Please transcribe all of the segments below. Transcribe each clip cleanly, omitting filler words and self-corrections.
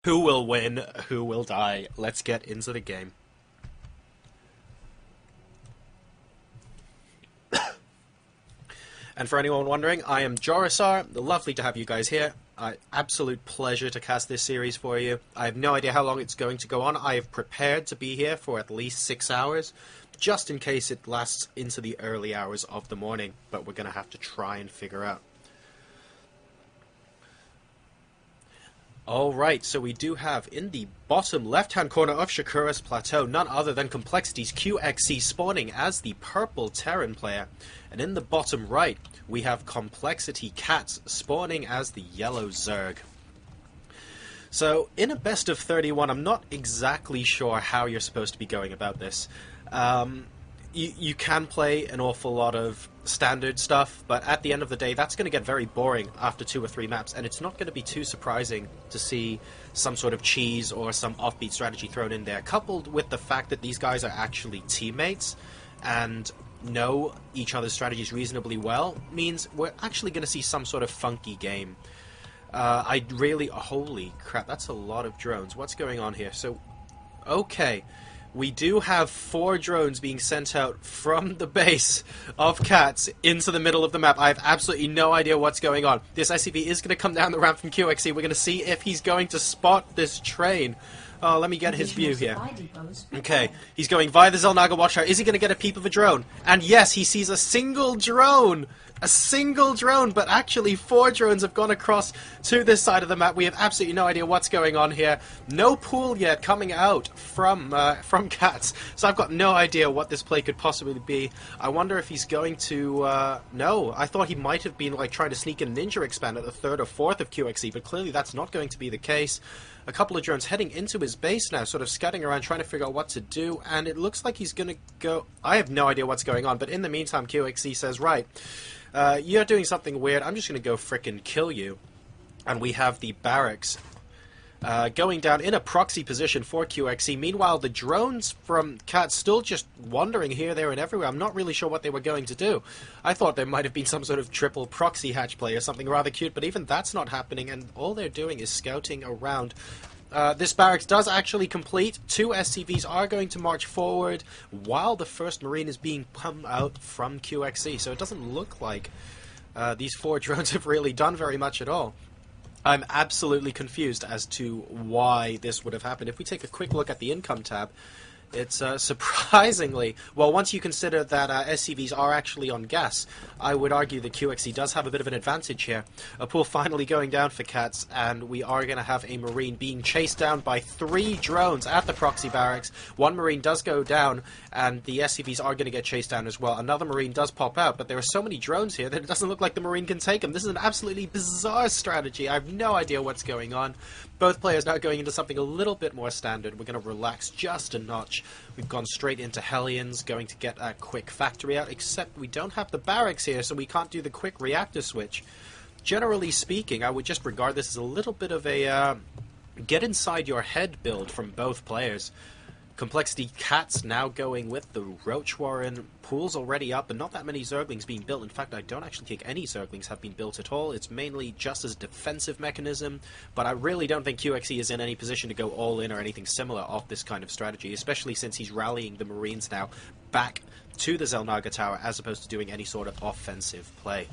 Who will win? Who will die? Let's get into the game. And for anyone wondering, I am Jorisar. Lovely to have you guys here. Absolute pleasure to cast this series for you. I have no idea how long it's going to go on. I have prepared to be here for at least 6 hours, just in case it lasts into the early hours of the morning. But we're going to have to try and figure out. Alright, so we do have in the bottom left-hand corner of Shakuras Plateau none other than coL.CatZ QXC spawning as the purple Terran player. And in the bottom right, we have coL.CatZ spawning as the yellow Zerg. So, in a best of 31, I'm not exactly sure how you're supposed to be going about this. You can play an awful lot of standard stuff, but at the end of the day, that's going to get very boring after 2 or 3 maps, and it's not going to be too surprising to see some sort of cheese or some offbeat strategy thrown in there, coupled with the fact that these guys are actually teammates and know each other's strategies reasonably well, means we're actually going to see some sort of funky game. Holy crap, that's a lot of drones. What's going on here? So, okay. We do have 4 drones being sent out from the base of coL.CatZ into the middle of the map. I have absolutely no idea what's going on. This SCV is going to come down the ramp from QXC. We're going to see if he's going to spot this train. Oh, let me get his view here. Okay, he's going via the Xel'Naga Watchtower. Is he going to get a peep of a drone? And yes, he sees a single drone! A single drone, but actually 4 drones have gone across to this side of the map. We have absolutely no idea what's going on here. No pool yet coming out from coL.CatZ, so I've got no idea what this play could possibly be. I wonder if he's going to... no, I thought he might have been like trying to sneak in Ninja Expand at the 3rd or 4th of QXC, but clearly that's not going to be the case. A couple of drones heading into his base now, sort of scouting around, trying to figure out what to do, and it looks like he's going to go... I have no idea what's going on, but in the meantime, QXC says, right, you're doing something weird, I'm just going to go frickin' kill you. And we have the barracks going down in a proxy position for QXC. Meanwhile, the drones from coL.CatZ still just wandering here, there, and everywhere. I'm not really sure what they were going to do. I thought there might have been some sort of triple proxy hatch play or something rather cute, but even that's not happening, and all they're doing is scouting around. This barracks does actually complete. 2 SCVs are going to march forward while the first Marine is being pumped out from QXC, so it doesn't look like these 4 drones have really done very much at all. I'm absolutely confused as to why this would have happened. If we take a quick look at the income tab, it's surprisingly... Well, once you consider that SCVs are actually on gas, I would argue that QXC does have a bit of an advantage here. A pool finally going down for coL.CatZ, and we are going to have a Marine being chased down by 3 drones at the proxy barracks. 1 Marine does go down, and the SCVs are going to get chased down as well. Another Marine does pop out, but there are so many drones here that it doesn't look like the Marine can take them. This is an absolutely bizarre strategy. I have no idea what's going on. Both players now going into something a little bit more standard. We're going to relax just a notch. We've gone straight into Hellions, going to get a quick factory out, except we don't have the barracks here, so we can't do the quick reactor switch. Generally speaking, I would just regard this as a little bit of a get inside your head build from both players. coL.CatZ now going with the Roach Warren. Pools already up, and not that many Zerglings being built. In fact, I don't actually think any Zerglings have been built at all. It's mainly just as a defensive mechanism, but I really don't think QXC is in any position to go all in or anything similar off this kind of strategy, especially since he's rallying the Marines now back to the Xel'Naga Tower as opposed to doing any sort of offensive play.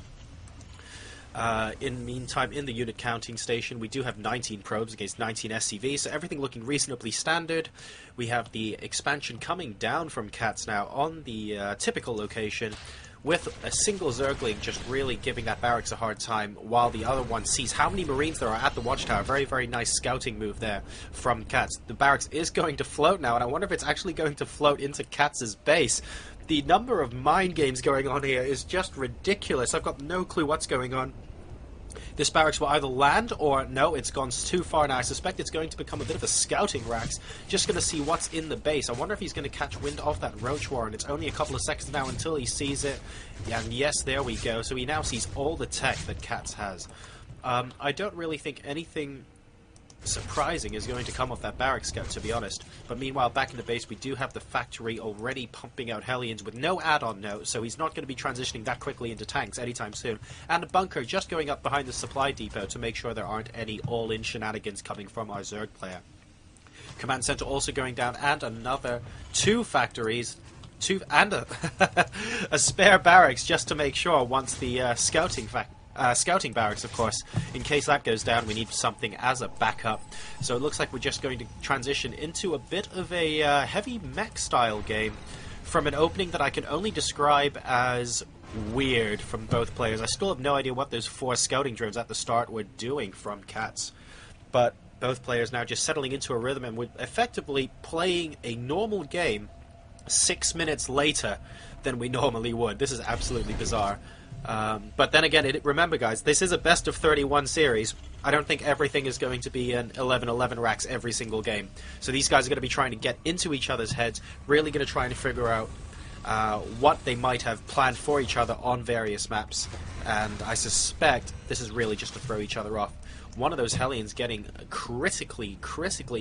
In the meantime, in the unit counting station, we do have 19 probes against 19 SCVs, so everything looking reasonably standard. We have the expansion coming down from coL.CatZ now on the typical location, with a single Zergling just really giving that barracks a hard time, while the other one sees how many Marines there are at the watchtower. Very, very nice scouting move there from coL.CatZ. The barracks is going to float now, and I wonder if it's actually going to float into coL.CatZ's base. The number of mind games going on here is just ridiculous. I've got no clue what's going on. This barracks will either land or no, it's gone too far now. I suspect it's going to become a bit of a scouting racks. Just going to see what's in the base. I wonder if he's going to catch wind of that Roach Warren. It's only a couple of seconds now until he sees it. And yes, there we go. So he now sees all the tech that coL.CatZ has. I don't really think anything surprising is going to come off that barrack scout, to be honest. But meanwhile, back in the base, we do have the factory already pumping out Hellions with no add-on note, so he's not going to be transitioning that quickly into tanks anytime soon. And a bunker just going up behind the supply depot to make sure there aren't any all-in shenanigans coming from our Zerg player. Command center also going down, and another 2 factories, and a spare barracks just to make sure once the scouting barracks, of course. In case that goes down, we need something as a backup. So it looks like we're just going to transition into a bit of a heavy mech style game from an opening that I can only describe as weird from both players. I still have no idea what those 4 scouting drones at the start were doing from CatZ, but both players now just settling into a rhythm and we're effectively playing a normal game 6 minutes later than we normally would. This is absolutely bizarre. But then again, remember guys, this is a best of 31 series. I don't think everything is going to be an 11-11 racks every single game. So these guys are going to be trying to get into each other's heads, really going to try and figure out what they might have planned for each other on various maps. And I suspect this is really just to throw each other off. One of those Hellions getting critically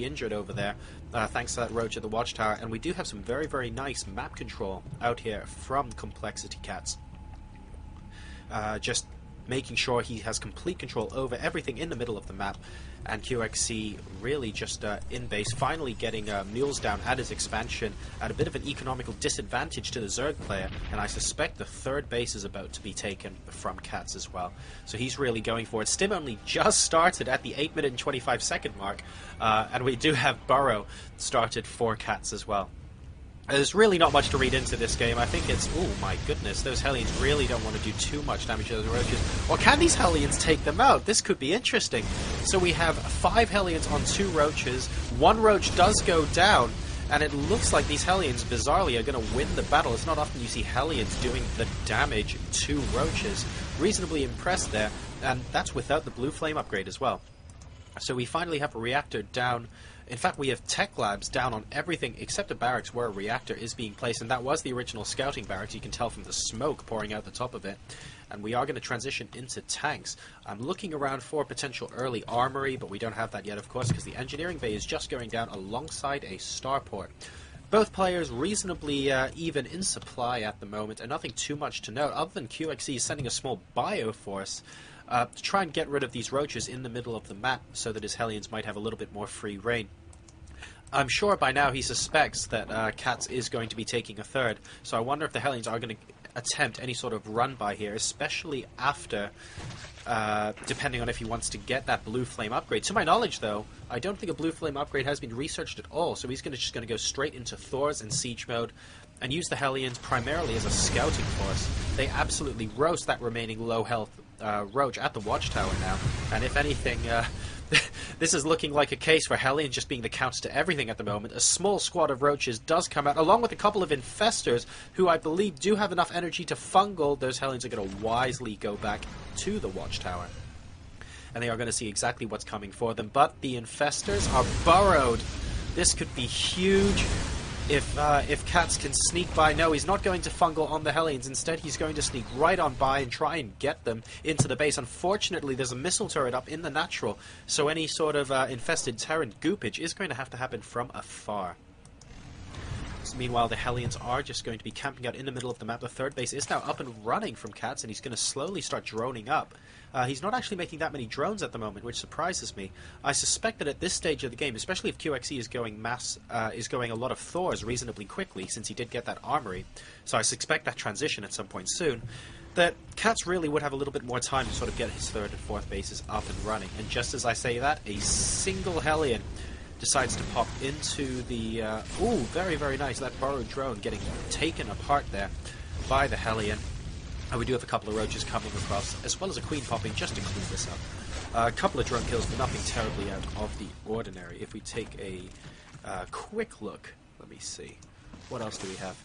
injured over there, thanks to that roach at the watchtower. And we do have some very, very nice map control out here from coL.CatZ. Just making sure he has complete control over everything in the middle of the map, and coL.qxc really just in base, finally getting mules down at his expansion at a bit of an economical disadvantage to the Zerg player, and I suspect the 3rd base is about to be taken from CatZ as well. So he's really going for it. Stim only just started at the 8-minute and 25-second mark, and we do have Burrow started for CatZ as well. There's really not much to read into this game. I think it's... oh my goodness, those Hellions really don't want to do too much damage to those roaches. Or can these Hellions take them out? This could be interesting. So we have 5 Hellions on 2 roaches. 1 roach does go down, and it looks like these Hellions, bizarrely, are going to win the battle. It's not often you see Hellions doing the damage to roaches. Reasonably impressed there, and that's without the blue flame upgrade as well. So we finally have a reactor down. In fact, we have tech labs down on everything except a barracks where a reactor is being placed, and that was the original scouting barracks. You can tell from the smoke pouring out the top of it. And we are going to transition into tanks. I'm looking around for potential early armory, but we don't have that yet, of course, because the engineering bay is just going down alongside a starport. Both players reasonably even in supply at the moment, and nothing too much to note, other than coL.qxc sending a small bioforce to try and get rid of these roaches in the middle of the map so that his Hellions might have a little bit more free reign. I'm sure by now he suspects that CatZ is going to be taking a 3rd, so I wonder if the Hellions are going to attempt any sort of run by here, especially after, depending on if he wants to get that blue flame upgrade. To my knowledge, though, I don't think a blue flame upgrade has been researched at all, so he's just going to go straight into Thors and siege mode and use the Hellions primarily as a scouting force. They absolutely roast that remaining low health roach at the watchtower now, and if anything, this is looking like a case for Hellions just being the counter to everything at the moment. A small squad of roaches does come out, along with a couple of infestors, who I believe do have enough energy to fungal. Those Hellions are going to wisely go back to the watchtower, and they are going to see exactly what's coming for them. But the infestors are burrowed. This could be huge. If CatZ can sneak by. No, he's not going to fungal on the Hellions. Instead, he's going to sneak right on by and try and get them into the base. Unfortunately, there's a missile turret up in the natural, so any sort of infested Terran goopage is going to have to happen from afar. So meanwhile, the Hellions are just going to be camping out in the middle of the map. The 3rd base is now up and running from CatZ, and he's going to slowly start droning up. He's not actually making that many drones at the moment, which surprises me. I suspect that at this stage of the game, especially if coL.qxc is going a lot of Thors reasonably quickly, since he did get that armory, so I suspect that transition at some point soon, that CatZ really would have a little bit more time to sort of get his 3rd and 4th bases up and running. And just as I say that, a single Hellion decides to pop into the... ooh, very, very nice. That borrowed drone getting taken apart there by the Hellion. And we do have a couple of roaches coming across, as well as a queen popping just to clean this up. A couple of drone kills, but nothing terribly out of the ordinary. If we take a quick look, let me see. What else do we have?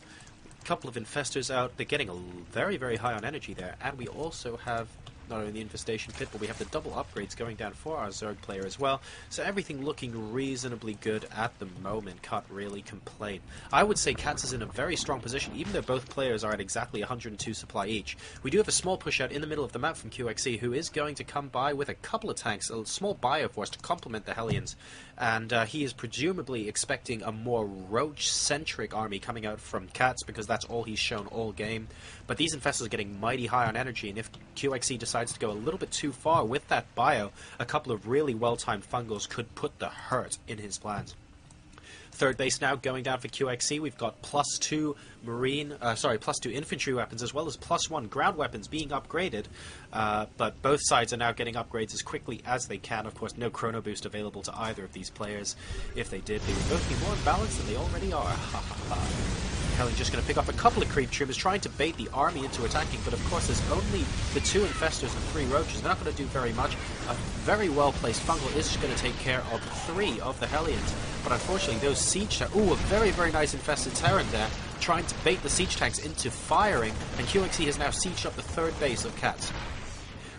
A couple of infestors out. They're getting very, very high on energy there. And we also have not only the infestation pit, but we have the double upgrades going down for our Zerg player as well. So everything looking reasonably good at the moment. Can't really complain. I would say coL.CatZ is in a very strong position, even though both players are at exactly 102 supply each. We do have a small push out in the middle of the map from coL.qxc, who is going to come by with a couple of tanks, a small bioforce to complement the Hellions. And he is presumably expecting a more roach-centric army coming out from coL.CatZ, because that's all he's shown all game. But these infestors are getting mighty high on energy, and if coL.qxc decides to go a little bit too far with that bio, a couple of really well-timed fungals could put the hurt in his plans. Third base now going down for coL.qxc. We've got +2 +2 infantry weapons as well as +1 ground weapons being upgraded. But both sides are now getting upgrades as quickly as they can. Of course, no chrono boost available to either of these players. If they did, they would both be more imbalanced than they already are. Hellion just going to pick up a couple of creep trimmers, trying to bait the army into attacking, but of course there's only the 2 infestors and 3 roaches. They're not going to do very much. A very well-placed fungal is just going to take care of 3 of the Hellions, but unfortunately those siege tanks... Ooh, a very, very nice infested Terran there, trying to bait the siege tanks into firing, and coL.qxc has now sieged up the 3rd base of coL.CatZ.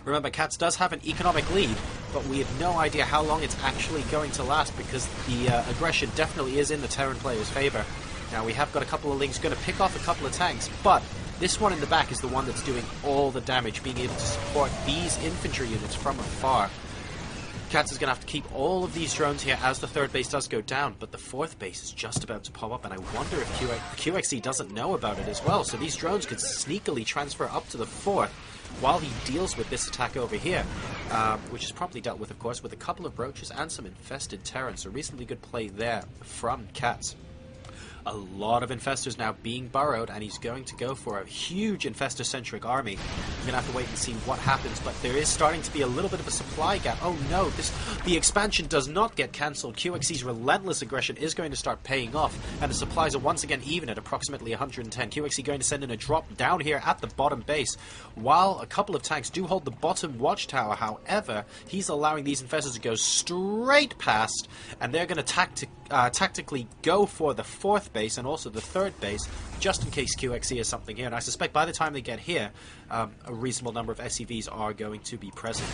Remember, coL.CatZ does have an economic lead, but we have no idea how long it's actually going to last, because the aggression definitely is in the Terran player's favor. Now, we have got a couple of links going to pick off a couple of tanks, but this one in the back is the one that's doing all the damage, being able to support these infantry units from afar. coL.CatZ is going to have to keep all of these drones here as the 3rd base does go down, but the 4th base is just about to pop up, and I wonder if coL.qxc doesn't know about it as well, so these drones could sneakily transfer up to the 4th while he deals with this attack over here, which is promptly dealt with, of course, with a couple of roaches and some infested Terrans. So reasonably good play there from coL.CatZ. A lot of infestors now being burrowed, and he's going to go for a huge infestor-centric army. We're going to have to wait and see what happens, but there is starting to be a little bit of a supply gap. Oh no, the expansion does not get cancelled. coL.qxc's relentless aggression is going to start paying off, and the supplies are once again even at approximately 110. coL.qxc going to send in a drop down here at the bottom base, while a couple of tanks do hold the bottom watchtower. However, he's allowing these infestors to go straight past, and they're going to tactically go for the 4th base and also the 3rd base, just in case coL.qxc has something here. And I suspect by the time they get here, a reasonable number of SCVs are going to be present.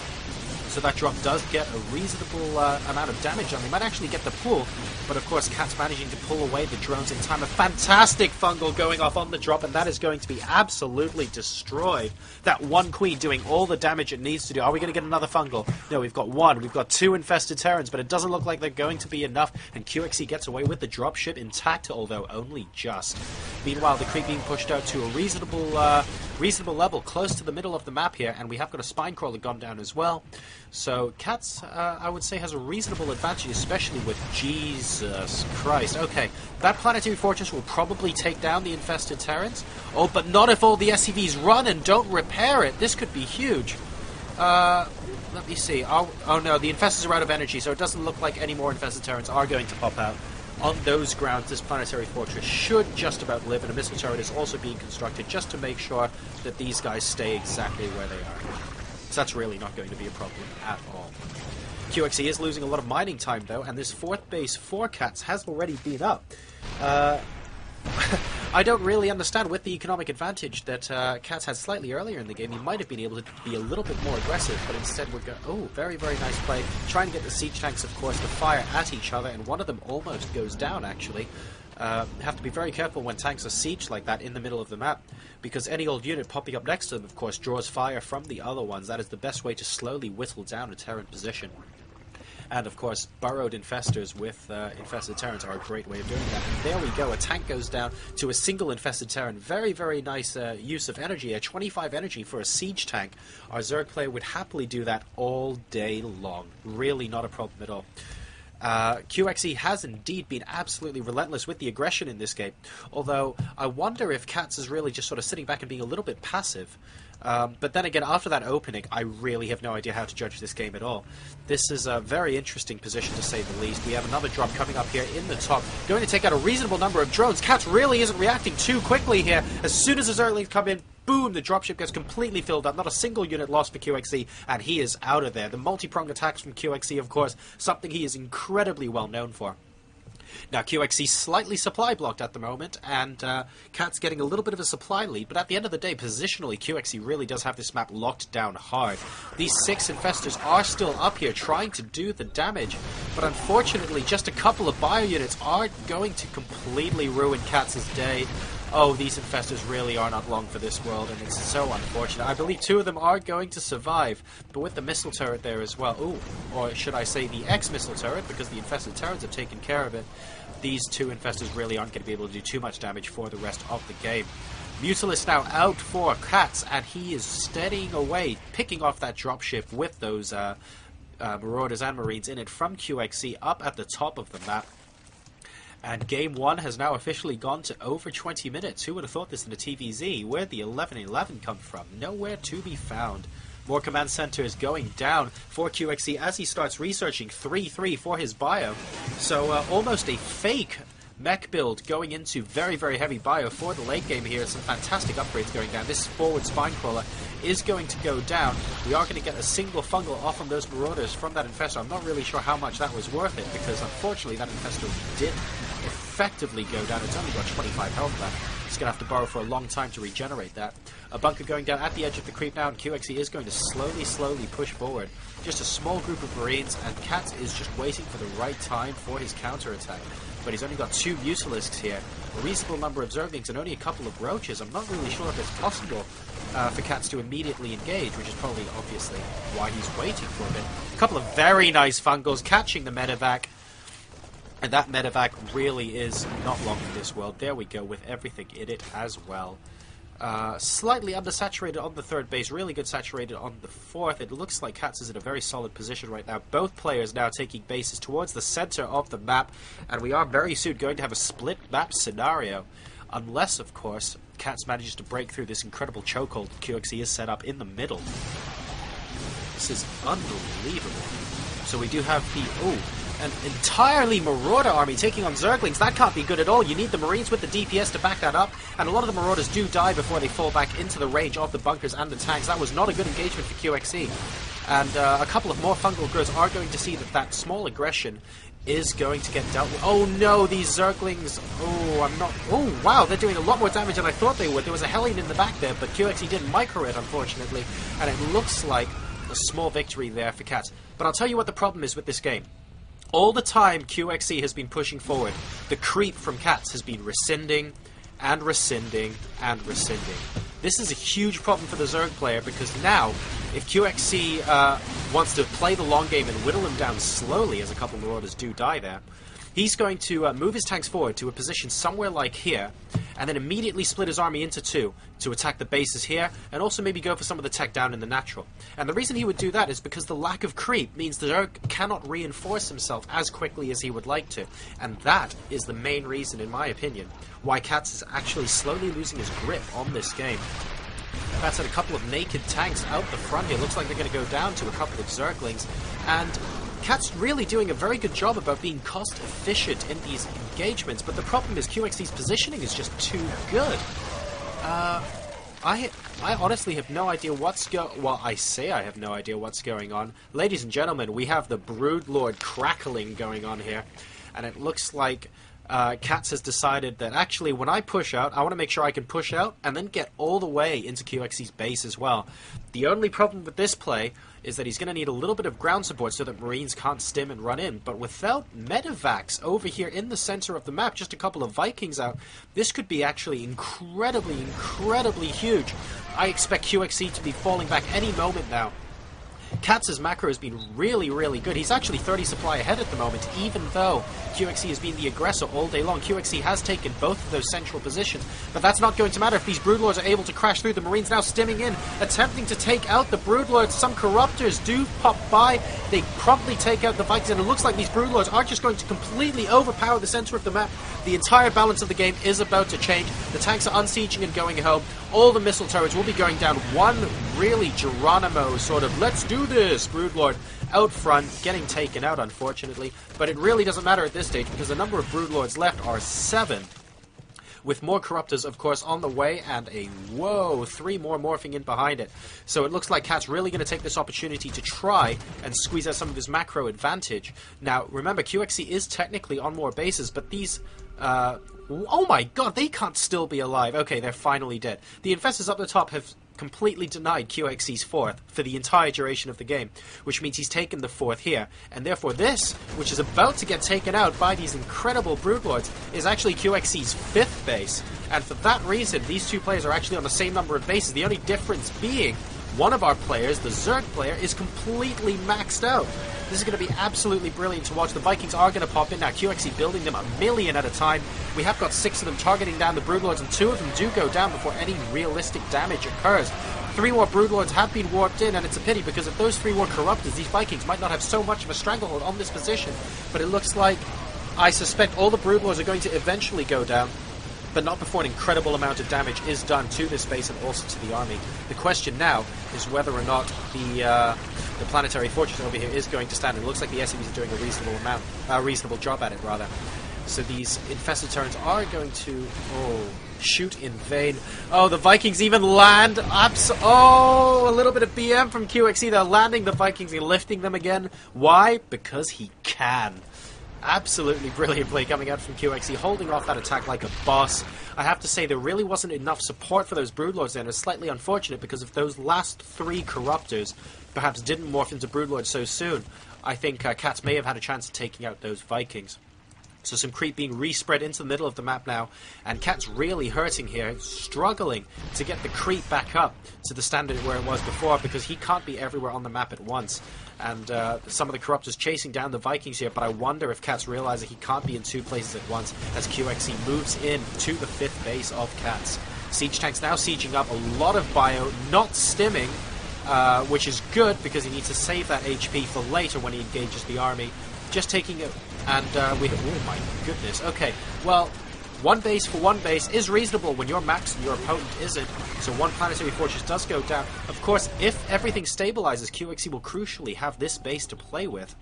So that drop does get a reasonable amount of damage on. They might actually get the pull, but of course coL.CatZ managing to pull away the drones in time. A fantastic fungal going off on the drop, and that is going to be absolutely destroyed. That one queen doing all the damage it needs to do. Are we going to get another fungal? No, we've got 1. We've got 2 infested Terrans, but it doesn't look like they're going to be enough, and coL.qxc gets away with the dropship intact, although only just. Meanwhile, the creep being pushed out to a reasonable level, close to the middle of the map here, and we have got a spine crawler gone down as well. So coL.CatZ, I would say, has a reasonable advantage, especially with... Jesus Christ. Okay, that planetary fortress will probably take down the infested Terrans. Oh, but not if all the SCVs run and don't repair it. This could be huge. Let me see. Oh no, the infestors are out of energy, so it doesn't look like any more infested Terrans are going to pop out. On those grounds, this planetary fortress should just about live, and a missile turret is also being constructed just to make sure that these guys stay exactly where they are. So that's really not going to be a problem at all. coL.qxc is losing a lot of mining time, though, and this 4th base for coL.CatZ has already been up. I don't really understand, with the economic advantage that coL.CatZ had slightly earlier in the game. He might have been able to be a little bit more aggressive, but instead we're going... Oh, very, very nice play. Trying to get the siege tanks, of course, to fire at each other, and one of them almost goes down, actually. Have to be very careful when tanks are sieged like that in the middle of the map, because any old unit popping up next to them, of course, draws fire from the other ones. That is the best way to slowly whittle down a Terran position. And of course, burrowed infestors with infested Terrans are a great way of doing that. And there we go, a tank goes down to a single infested Terran. Very, very nice use of energy. A 25 energy for a siege tank. Our Zerg player would happily do that all day long. Really not a problem at all. coL.qxc has indeed been absolutely relentless with the aggression in this game, although I wonder if coL.CatZ is really just sort of sitting back and being a little bit passive. But then again, after that opening, I really have no idea how to judge this game at all. This is a very interesting position, to say the least. We have another drop coming up here in the top, going to take out a reasonable number of drones. coL.CatZ really isn't reacting too quickly here. As soon as his Zerglings come in, boom, the dropship gets completely filled up. Not a single unit lost for coL.qxc, and he is out of there. The multi-pronged attacks from coL.qxc, of course, something he is incredibly well known for. Now, coL'Xc slightly supply blocked at the moment, and coL.CatZ getting a little bit of a supply lead, but at the end of the day, positionally, coL'Xc really does have this map locked down hard. These 6 infestors are still up here trying to do the damage, but unfortunately, just a couple of bio units are going to completely ruin coL.CatZ's day. Oh, these infestors really are not long for this world, and it's so unfortunate. I believe 2 of them are going to survive, but with the missile turret there as well. Ooh, or should I say the X-missile turret, because the infested Terrans have taken care of it. These 2 infestors really aren't going to be able to do too much damage for the rest of the game. Mutalisk now out for coL.CatZ, and he is steadying away, picking off that dropship with those Marauders and Marines in it from coL'Xc up at the top of the map. And game 1 has now officially gone to over 20 minutes. Who would have thought this in a TVZ? Where'd the 11-11 come from? Nowhere to be found. More command centers going down for coL'Xc as he starts researching 3-3 for his bio. So almost a fake mech build going into very, very heavy bio for the late game here. Some fantastic upgrades going down. This forward spine crawler is going to go down. We are going to get a single fungal off on those Marauders from that infestor. I'm not really sure how much that was worth it, because unfortunately that infestor did effectively go down. It's only got 25 health left. He's going to have to borrow for a long time to regenerate that. A bunker going down at the edge of the creep now, and coL'Xc is going to slowly push forward. Just a small group of Marines, and coL.CatZ is just waiting for the right time for his counterattack. But he's only got 2 Mutalisks here, a reasonable number of Zerglings, and only a couple of Roaches. I'm not really sure if it's possible for coL.CatZ to immediately engage, which is probably obviously why he's waiting for a bit. A couple of very nice fungals catching the medevac. And that medevac really is not long in this world. There we go, with everything in it as well. Slightly undersaturated on the 3rd base, really good saturated on the 4th. It looks like coL.CatZ is in a very solid position right now. Both players now taking bases towards the center of the map, and we are very soon going to have a split map scenario. Unless, of course, coL.CatZ manages to break through this incredible chokehold coL'Xc is set up in the middle. This is unbelievable. So we do have the... an entirely Marauder army taking on Zerglings. That can't be good at all. You need the Marines with the DPS to back that up, and a lot of the Marauders do die before they fall back into the range of the bunkers and the tanks. That was not a good engagement for coL'Xc. And a couple of more fungal growths are going to see that that small aggression is going to get dealt with. Oh no, these Zerglings. Oh, I'm not... Oh, wow, they're doing a lot more damage than I thought they would. There was a Hellion in the back there, but coL'Xc didn't micro it, unfortunately. And it looks like a small victory there for coL.CatZ. But I'll tell you what the problem is with this game. All the time coL'Xc has been pushing forward, the creep from coL.CatZ has been rescinding and rescinding and rescinding. This is a huge problem for the Zerg player, because now, if coL'Xc wants to play the long game and whittle him down slowly, as a couple of Marauders do die there, he's going to move his tanks forward to a position somewhere like here, and then immediately split his army into 2 to attack the bases here, and also maybe go for some of the tech down in the natural. And the reason he would do that is because the lack of creep means the Zerg cannot reinforce himself as quickly as he would like to. And that is the main reason, in my opinion, why coL.CatZ is actually slowly losing his grip on this game. That's had a couple of naked tanks out the front here. Looks like they're going to go down to a couple of Zerglings. And coL.CatZ really doing a very good job about being cost efficient in these engagements, but the problem is coL'Xc's positioning is just too good. I honestly have no idea what's well, I say I have no idea what's going on. Ladies and gentlemen, we have the Broodlord crackling going on here, and it looks like coL.CatZ has decided that actually when I push out, I want to make sure I can push out and then get all the way into coL'Xc's base as well. The only problem with this play is that he's going to need a little bit of ground support so that Marines can't stim and run in. But without medevacs over here in the center of the map, just a couple of Vikings out, this could be actually incredibly, incredibly huge. I expect coL'Xc to be falling back any moment now. coL.CatZ's macro has been really, really good. He's actually 30 supply ahead at the moment, even though coL'Xc has been the aggressor all day long. coL'Xc has taken both of those central positions, but that's not going to matter if these Broodlords are able to crash through. The Marines now stimming in, attempting to take out the Broodlords. Some Corruptors do pop by. They promptly take out the Vikings, and it looks like these Broodlords are just going to completely overpower the center of the map. The entire balance of the game is about to change. The tanks are unsieging and going home. All the missile turrets will be going down. One really Geronimo sort of, let's do this, Broodlord out front, getting taken out, unfortunately. But it really doesn't matter at this stage, because the number of Broodlords left are 7. with more Corruptors, of course, on the way, and whoa, 3 more morphing in behind it. So it looks like CatZ really going to take this opportunity to try and squeeze out some of his macro advantage. Now, remember, coX.CZ is technically on more bases, but these... oh my god, they can't still be alive. Okay, they're finally dead. The Infestors up the top have completely denied coX.CZ's 4th for the entire duration of the game, which means he's taken the 4th here, and therefore this, which is about to get taken out by these incredible Broodlords, is actually coX.CZ's 5th base, and for that reason these two players are actually on the same number of bases, the only difference being one of our players, the Zerg player, is completely maxed out. This is going to be absolutely brilliant to watch. The Vikings are going to pop in now. coX.CZ building them 1,000,000 at a time. We have got 6 of them targeting down the Broodlords, and 2 of them do go down before any realistic damage occurs. 3 more Broodlords have been warped in, and it's a pity because if those 3 were Corruptors, these Vikings might not have so much of a stranglehold on this position. But it looks like, I suspect all the Broodlords are going to eventually go down, but not before an incredible amount of damage is done to this base and also to the army. The question now is whether or not the planetary fortress over here is going to stand. It looks like the SCVs are doing a reasonable job at it, rather. So these infested turrets are going to shoot in vain. Oh, the Vikings even land. A little bit of BM from coX.CZ. They're landing the Vikings and lifting them again. Why? Because he can. Absolutely brilliant play coming out from coX.CZ, holding off that attack like a boss. I have to say, there really wasn't enough support for those Broodlords there, and it's slightly unfortunate because if those last 3 Corruptors perhaps didn't morph into Broodlords so soon, I think CatZ may have had a chance of taking out those Vikings. So some creep being respread into the middle of the map now, and CatZ really hurting here, struggling to get the creep back up to the standard where it was before because he can't be everywhere on the map at once. And some of the Corruptors chasing down the Vikings here, but I wonder if CatZ realizes he can't be in 2 places at once as coX.CZ moves in to the 5th base of CatZ. Siege tanks now sieging up, a lot of bio, not stimming, which is good because he needs to save that HP for later when he engages the army. Just taking it, and oh my goodness, okay, well, 1 base for 1 base is reasonable when you're maxed and your opponent isn't, so 1 planetary fortress does go down. Of course, if everything stabilizes, coX.CZ will crucially have this base to play with.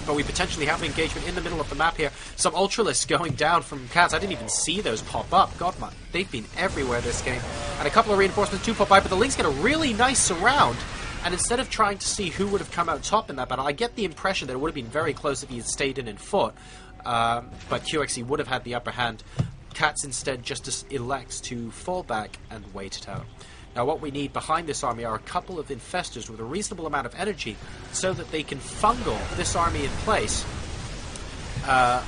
But we potentially have an engagement in the middle of the map here. Some Ultralisks going down from CatZ. I didn't even see those pop up. God, man, they've been everywhere this game. And a couple of reinforcements do pop by, but the Lynx get a really nice surround. And instead of trying to see who would have come out top in that battle, I get the impression that it would have been very close if he had stayed in foot. But coX.CZ would have had the upper hand. CatZ instead just elects to fall back and wait it out. Now what we need behind this army are a couple of Infestors with a reasonable amount of energy so that they can fungal this army in place. And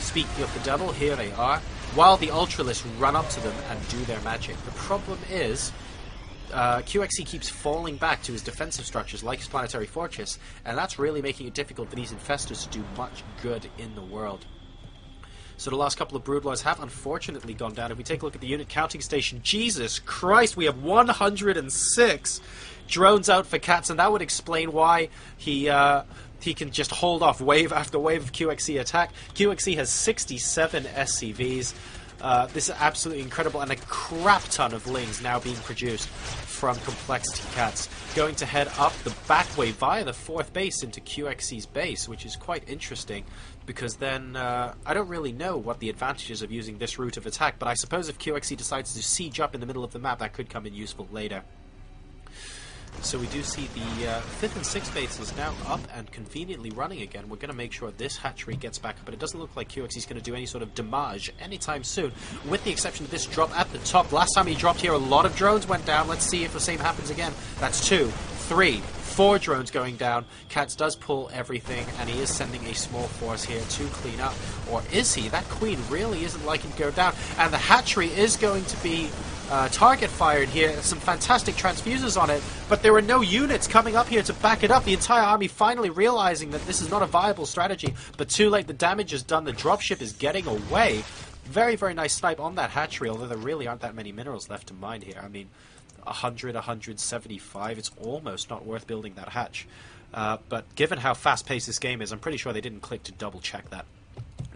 speaking of the devil, here they are. While the Ultralisks run up to them and do their magic. The problem is coX.CZ keeps falling back to his defensive structures like his planetary fortress, and that's really making it difficult for these Infestors to do much good in the world. So the last couple of Broodlords have unfortunately gone down. If we take a look at the unit counting station, Jesus Christ, we have 106 drones out for CatZ, and that would explain why he can just hold off wave after wave of coX.CZ attack. coX.CZ has 67 SCVs. This is absolutely incredible, and a crap ton of Lings now being produced from coL.CatZ, going to head up the back way via the 4th base into coX.CZ's base, which is quite interesting, because then I don't really know what the advantages of using this route of attack, but I suppose if coX.CZ decides to siege up in the middle of the map, that could come in useful later. So we do see the 5th and 6th bases now up and conveniently running again. We're going to make sure this hatchery gets back up, but it doesn't look like coX.CZ is going to do any sort of damage anytime soon, with the exception of this drop at the top. Last time he dropped here, a lot of drones went down. Let's see if the same happens again. That's 2, 3, 4 drones going down. CatZ does pull everything, and he is sending a small force here to clean up. Or is he? That queen really isn't liking to go down, and the hatchery is going to be target fired here. Some fantastic transfuses on it, but there are no units coming up here to back it up. The entire army finally realizing that this is not a viable strategy, but too late. The damage is done. The dropship is getting away. Very, very nice snipe on that hatchery, although there really aren't that many minerals left to mine here. I mean, 100, 175, it's almost not worth building that hatch. But given how fast-paced this game is, I'm pretty sure they didn't click to double-check that.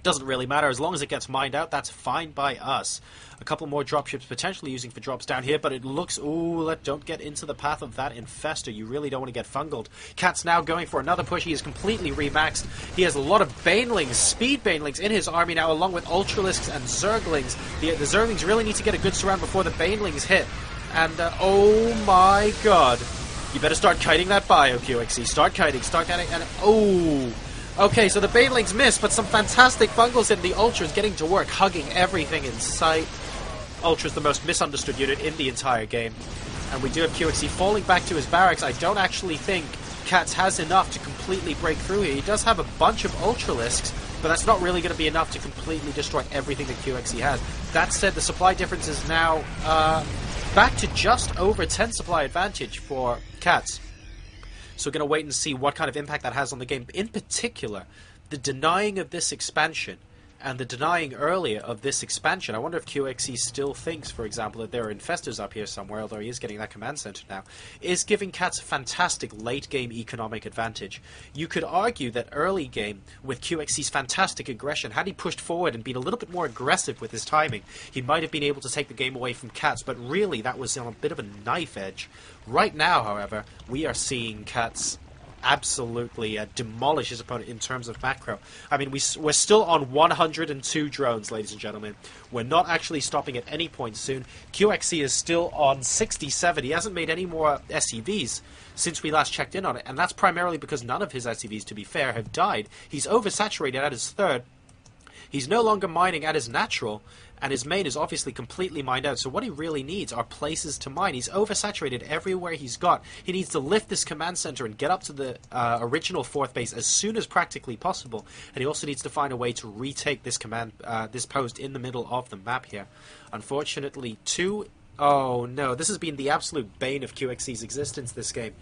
Doesn't really matter. As long as it gets mined out, that's fine by us. A couple more dropships potentially using for drops down here, but it looks... Ooh, don't get into the path of that Infestor. You really don't want to get fungled. coL.CatZ now going for another push. He is completely remaxed. He has a lot of Banelings, speed Banelings in his army now, along with Ultralisks and Zerglings. The Zerglings really need to get a good surround before the Banelings hit. And, oh my god. You better start kiting that bio, coL.qxc. Start kiting, and... Oh... Okay, so the Banelings miss, but some fantastic fungals in the Ultras getting to work, hugging everything in sight. Ultra's the most misunderstood unit in the entire game. And we do have coL.qxc falling back to his barracks. I don't actually think coL.CatZ has enough to completely break through here. He does have a bunch of Ultralisks, but that's not really going to be enough to completely destroy everything that coL.qxc has. That said, the supply difference is now back to just over 10 supply advantage for coL.CatZ. So we're going to wait and see what kind of impact that has on the game. In particular, the denying of this expansion and the denying earlier of this expansion. I wonder if coL.qxc still thinks, for example, that there are infestors up here somewhere, although he is getting that command center now, is giving coL.CatZ a fantastic late-game economic advantage. You could argue that early game, with coL.qxc's fantastic aggression, had he pushed forward and been a little bit more aggressive with his timing, he might have been able to take the game away from coL.CatZ, but really that was on a bit of a knife edge. Right now, however, we are seeing coL.CatZ absolutely demolish his opponent in terms of macro. I mean, we're still on 102 drones, ladies and gentlemen. We're not actually stopping at any point soon. coL.qxc is still on 67. He hasn't made any more SCVs since we last checked in on it, and that's primarily because none of his SCVs, to be fair, have died. He's oversaturated at his third. He's no longer mining at his natural, and his main is obviously completely mined out, so what he really needs are places to mine. He's oversaturated everywhere he's got. He needs to lift this command center and get up to the original 4th base as soon as practically possible, and he also needs to find a way to retake this this post in the middle of the map here. Unfortunately, oh no, this has been the absolute bane of coL.qxc's existence this game.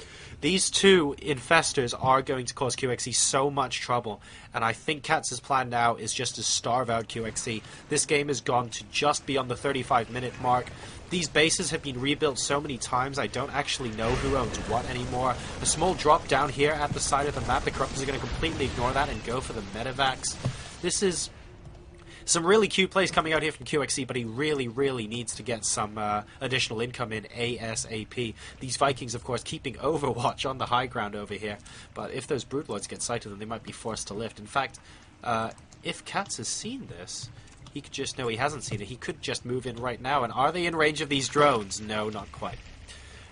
These two infestors are going to cause coL.qxc so much trouble, and I think coL.Catz's plan now is just to starve out coL.qxc. This game has gone to just beyond the 35-minute mark. These bases have been rebuilt so many times, I don't actually know who owns what anymore. A small drop down here at the side of the map, the Corruptors are going to completely ignore that and go for the medevacs. This is some really cute plays coming out here from coL.qxc, but he really, really needs to get some additional income in ASAP. These Vikings, of course, keeping Overwatch on the high ground over here, but if those Broodlords get sighted, then they might be forced to lift. In fact, if coL.CatZ has seen this, he could just... No, he hasn't seen it. He could just move in right now, and are they in range of these drones? No, not quite.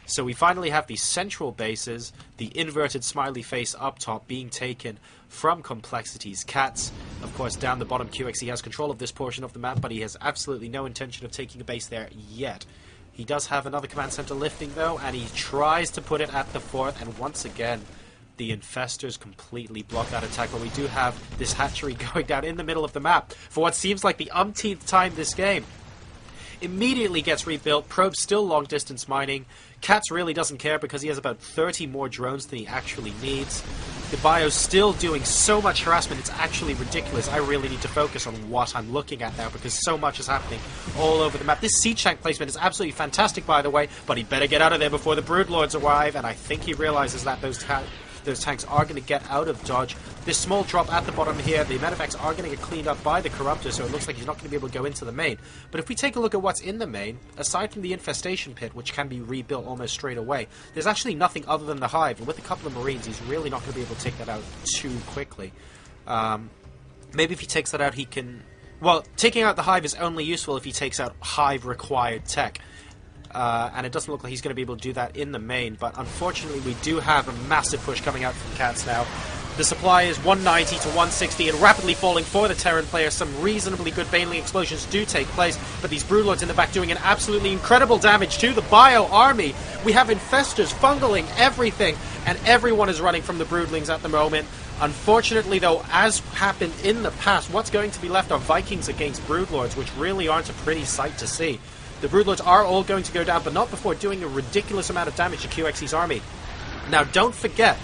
So we finally have the central bases, the inverted smiley face up top being taken from Complexity's coL.CatZ. Of course, down the bottom, coL.qxc has control of this portion of the map, but he has absolutely no intention of taking a base there yet. He does have another command center lifting, though, and he tries to put it at the 4th, and once again, the infestors completely block that attack, but we do have this hatchery going down in the middle of the map for what seems like the umpteenth time this game. Immediately gets rebuilt, Probe's still long distance mining. coL.CatzZ really doesn't care because he has about 30 more drones than he actually needs. The bio's still doing so much harassment, it's actually ridiculous. I really need to focus on what I'm looking at now because so much is happening all over the map. This siege tank placement is absolutely fantastic, by the way, but he better get out of there before the Broodlords arrive, and I think he realizes that those tanks are going to get out of dodge. This small drop at the bottom here, the medevacs are going to get cleaned up by the Corruptor, so it looks like he's not going to be able to go into the main. But if we take a look at what's in the main, aside from the infestation pit, which can be rebuilt almost straight away, there's actually nothing other than the hive, and with a couple of marines, he's really not going to be able to take that out too quickly. Maybe if he takes that out, he can... Well, taking out the hive is only useful if he takes out hive-required tech. And it doesn't look like he's going to be able to do that in the main, but unfortunately we do have a massive push coming out from coL.CatzZ now. The supply is 190 to 160 and rapidly falling for the Terran player. Some reasonably good Baneling explosions do take place, but these Broodlords in the back doing an absolutely incredible damage to the Bio army. We have infestors fungling everything, and everyone is running from the Broodlings at the moment. Unfortunately, though, as happened in the past, what's going to be left are Vikings against Broodlords, which really aren't a pretty sight to see. The Broodlords are all going to go down, but not before doing a ridiculous amount of damage to coL.qxc's army. Now, don't forget,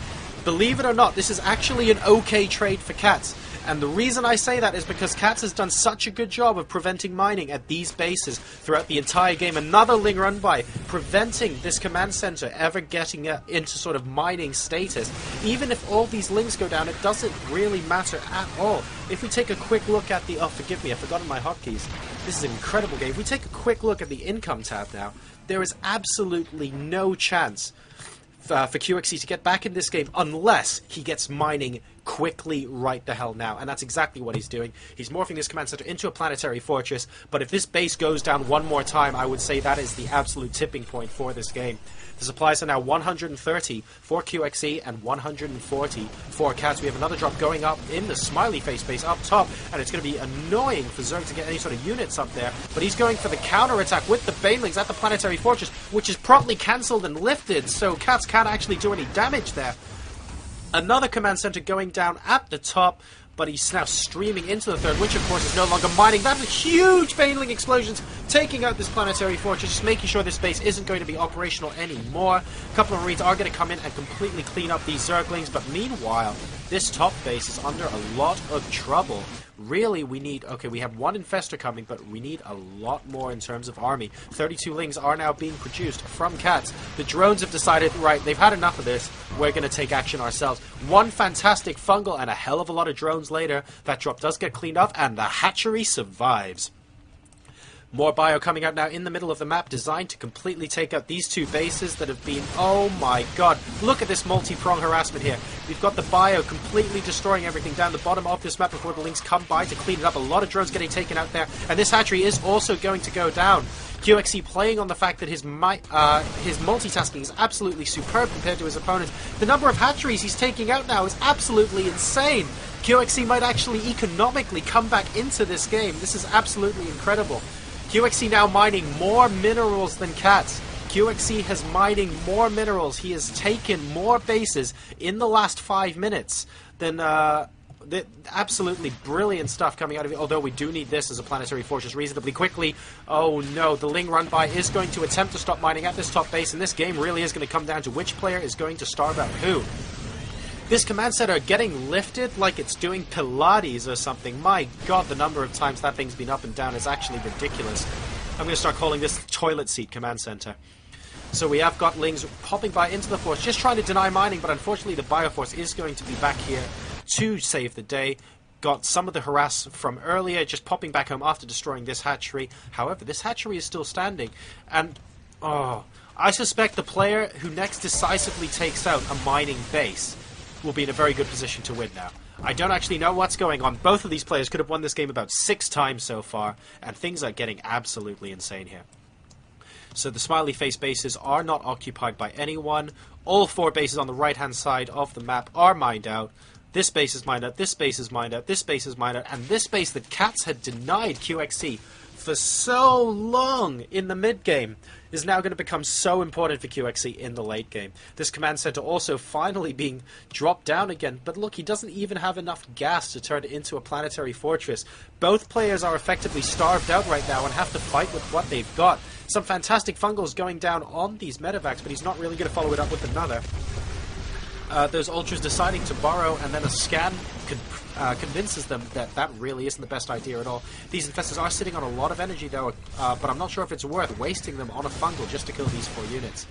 believe it or not, this is actually an okay trade for coL.CatzZ. And the reason I say that is because coL.CatZ has done such a good job of preventing mining at these bases throughout the entire game. Another Ling run by, preventing this command center ever getting into sort of mining status. Even if all these Lings go down, it doesn't really matter at all. If we take a quick look at the... Oh, forgive me, I've forgotten my hotkeys. This is an incredible game. If we take a quick look at the income tab now, there is absolutely no chance for coL.qxc to get back in this game unless he gets mining quickly right the hell now. And that's exactly what he's doing. He's morphing this command center into a planetary fortress, but if this base goes down one more time, I would say that is the absolute tipping point for this game. The supplies are now 130 for coL.qxc and 140 for coL.CatZ. We have another drop going up in the smiley face base up top, and it's going to be annoying for Zerg to get any sort of units up there, but he's going for the counter-attack with the Banelings at the planetary fortress, which is promptly cancelled and lifted, so coL.CatZ can't actually do any damage there. Another command center going down at the top, but he's now streaming into the third, which of course is no longer mining. That is huge Baneling explosions taking out this planetary fortress, just making sure this base isn't going to be operational anymore. A couple of Marines are going to come in and completely clean up these Zerglings, but meanwhile, this top base is under a lot of trouble. Really, we need... Okay, we have one Infestor coming, but we need a lot more in terms of army. 32 Lings are now being produced from coL.CatZ. The drones have decided, right, they've had enough of this. We're going to take action ourselves. One fantastic fungal and a hell of a lot of drones later. That drop does get cleaned up, and the hatchery survives. More bio coming out now in the middle of the map, designed to completely take out these two bases that have been... Oh my god, look at this multi-prong harassment here. We've got the bio completely destroying everything down the bottom of this map before the Lings come by to clean it up. A lot of drones getting taken out there, and this hatchery is also going to go down. coL.qxc playing on the fact that his multitasking is absolutely superb compared to his opponents. The number of hatcheries he's taking out now is absolutely insane. coL.qxc might actually economically come back into this game. This is absolutely incredible. coL.qxc now mining more minerals than coL.CatZ. coL.qxc has mining more minerals. He has taken more bases in the last 5 minutes than... absolutely brilliant stuff coming out of it, although we do need this as a planetary fortress reasonably quickly. Oh no, the Ling run by is going to attempt to stop mining at this top base, and this game really is going to come down to which player is going to starve out who. This command center getting lifted like it's doing Pilates or something. My god, the number of times that thing's been up and down is actually ridiculous. I'm going to start calling this toilet seat command center. So we have got Lings popping by into the force, just trying to deny mining, but unfortunately the Bioforce is going to be back here to save the day. Got some of the harass from earlier, just popping back home after destroying this hatchery. However, this hatchery is still standing, and I suspect the player who next decisively takes out a mining base will be in a very good position to win now. I don't actually know what's going on. Both of these players could have won this game about 6 times so far, and things are getting absolutely insane here. So the smiley face bases are not occupied by anyone. All 4 bases on the right-hand side of the map are mined out. This base is mined out, this base is mined out, this base is mined out, and this base that coL.CatZ had denied coL.qxc for so long in the mid-game is now going to become so important for coL.qxc in the late game. This command center also finally being dropped down again, but look, he doesn't even have enough gas to turn it into a planetary fortress. Both players are effectively starved out right now and have to fight with what they've got. Some fantastic fungals going down on these medevacs, but he's not really going to follow it up with another. Those ultras deciding to borrow, and then a scan convinces them that that really isn't the best idea at all. These infestors are sitting on a lot of energy though, but I'm not sure if it's worth wasting them on a fungal just to kill these 4 units.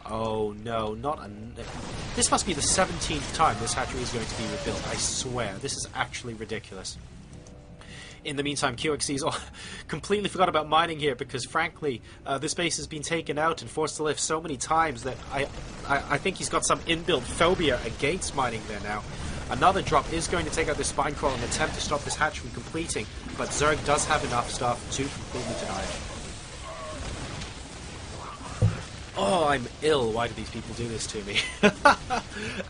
Oh no, this must be the 17th time this hatchery is going to be rebuilt, I swear. This is actually ridiculous. In the meantime, coL.qxc's completely forgot about mining here because, frankly, this base has been taken out and forced to lift so many times that I think he's got some inbuilt phobia against mining there now. Another drop is going to take out this spine crawl and attempt to stop this hatch from completing, but Zerg does have enough stuff to completely deny it. Oh, I'm ill. Why do these people do this to me?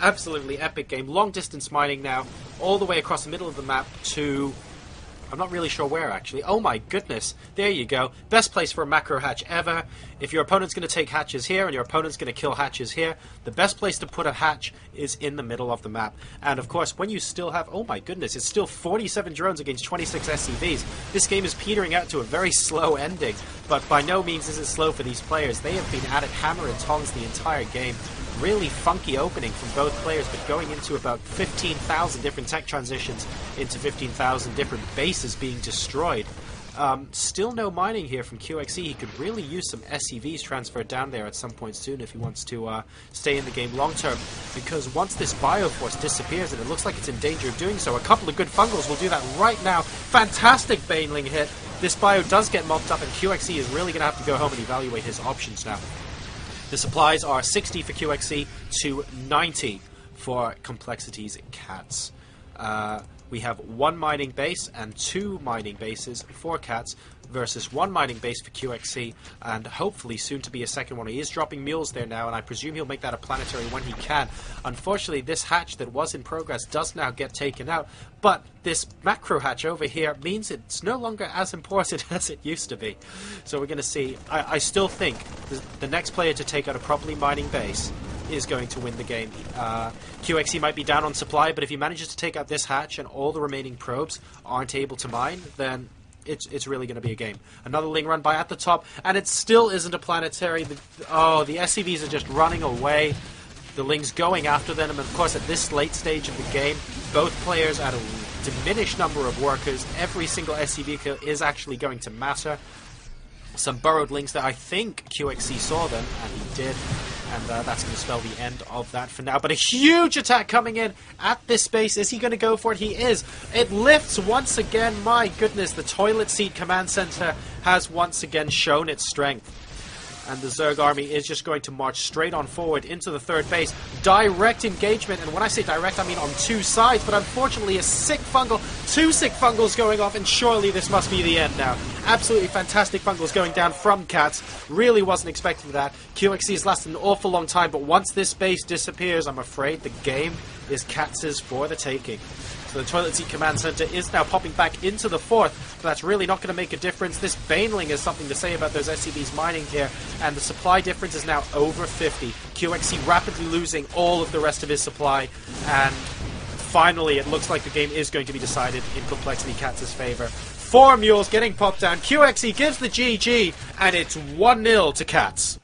Absolutely epic game. Long distance mining now, all the way across the middle of the map to... I'm not really sure where, actually. Oh my goodness. There you go. Best place for a macro hatch ever. If your opponent's going to take hatches here and your opponent's going to kill hatches here, the best place to put a hatch is in the middle of the map. And of course, when you still have... Oh my goodness, it's still 47 drones against 26 SCVs. This game is petering out to a very slow ending, but by no means is it slow for these players. They have been at it hammer and tongs the entire game. really funky opening from both players, but going into about 15,000 different tech transitions into 15,000 different bases being destroyed. Still no mining here from coL.qxc. He could really use some SCVs transferred down there at some point soon if he wants to stay in the game long term, because once this Bioforce disappears, and it looks like it's in danger of doing so, a couple of good fungals will do that right now. Fantastic Baneling hit. This Bio does get mopped up, and coL.qxc is really going to have to go home and evaluate his options now. The supplies are 60 for coL.qxc to 90 for coL.CatZ. We have 1 mining base and 2 mining bases for CatZ versus 1 mining base for coL.qxc, and hopefully soon to be a second one. He is dropping mules there now, and I presume he'll make that a planetary when he can. Unfortunately, this hatch that was in progress does now get taken out, but this macro hatch over here means it's no longer as important as it used to be. So we're going to see. I still think the next player to take out a properly mining base is going to win the game. coL.qxc might be down on supply, but if he manages to take out this hatch and all the remaining probes aren't able to mine, then it's really going to be a game. Another Ling run by at the top, and it still isn't a planetary. The SCVs are just running away. The Ling's going after them, and of course at this late stage of the game, both players at a diminished number of workers. Every single SCV kill is actually going to matter. Some burrowed Lings that I think coL.qxc saw them, and he did. And that's going to spell the end of that for now. But a huge attack coming in at this space. Is he going to go for it? He is. It lifts once again. My goodness, the toilet seat command center has once again shown its strength. And the Zerg army is just going to march straight on forward into the third base. Direct engagement, and when I say direct, I mean on 2 sides, but unfortunately a sick fungal, 2 sick fungals going off, and surely this must be the end now. Absolutely fantastic fungals going down from CatZ. Really wasn't expecting that. coL.qxc has lasted an awful long time, but once this base disappears, I'm afraid the game is CatZ's for the taking. So the toilet seat command center is now popping back into the fourth, but that's really not going to make a difference. This Baneling has something to say about those SCVs mining here, and the supply difference is now over 50. coL.qxc rapidly losing all of the rest of his supply, and finally it looks like the game is going to be decided in coL.CatZ's favor. 4 mules getting popped down. coL.qxc gives the GG, and it's 1-0 to CatZ.